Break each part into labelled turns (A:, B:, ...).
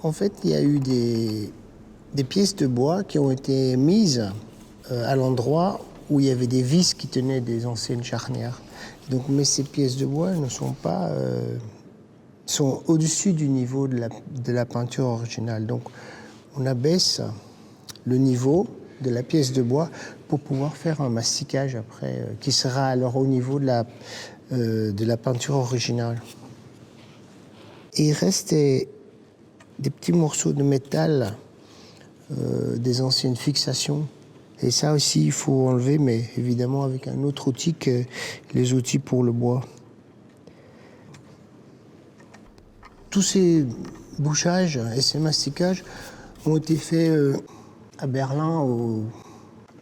A: En fait, il y a eu des pièces de bois qui ont été mises à l'endroit où il y avait des vis qui tenaient des anciennes charnières. Donc, mais ces pièces de bois ne sont pas... sont au-dessus du niveau de la peinture originale. Donc, on abaisse le niveau de la pièce de bois pour pouvoir faire un masticage après, qui sera alors au niveau de la peinture originale. Et il reste des petits morceaux de métal, des anciennes fixations. Et ça aussi, il faut enlever, mais évidemment avec un autre outil que les outils pour le bois. Tous ces bouchages et ces masticages ont été faits à Berlin au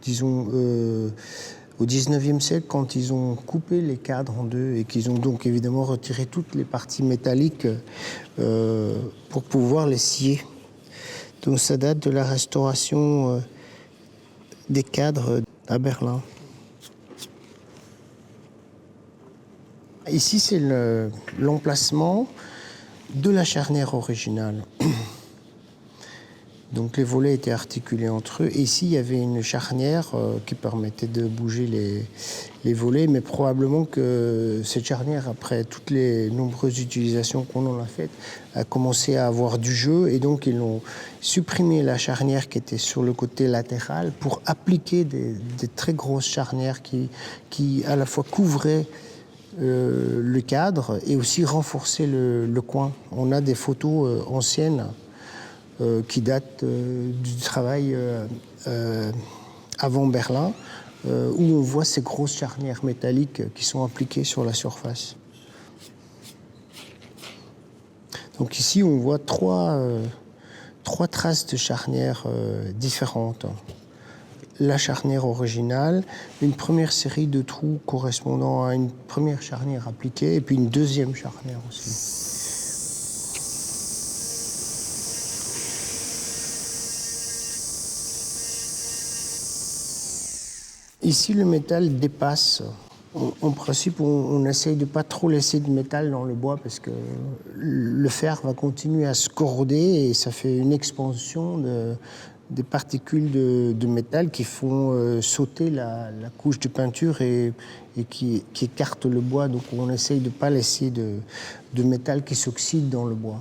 A: 19e siècle, quand ils ont coupé les cadres en deux et qu'ils ont donc évidemment retiré toutes les parties métalliques pour pouvoir les scier. Donc ça date de la restauration des cadres à Berlin. Ici, c'est l'emplacement de la charnière originale. Donc les volets étaient articulés entre eux. Et ici, il y avait une charnière qui permettait de bouger les volets, mais probablement que cette charnière, après toutes les nombreuses utilisations qu'on en a faites, a commencé à avoir du jeu. Et donc, ils ont supprimé la charnière qui était sur le côté latéral pour appliquer des très grosses charnières qui à la fois couvraient le cadre et aussi renforçaient le coin. On a des photos anciennes qui date du travail avant Berlin, où on voit ces grosses charnières métalliques qui sont appliquées sur la surface. Donc ici, on voit trois traces de charnières différentes. La charnière originale, une première série de trous correspondant à une première charnière appliquée, et puis une deuxième charnière aussi. Ici, le métal dépasse. En principe, on essaye de ne pas trop laisser de métal dans le bois parce que le fer va continuer à se corroder et ça fait une expansion des particules de métal qui font sauter la couche de peinture et qui écartent le bois. Donc on essaye de ne pas laisser de métal qui s'oxyde dans le bois.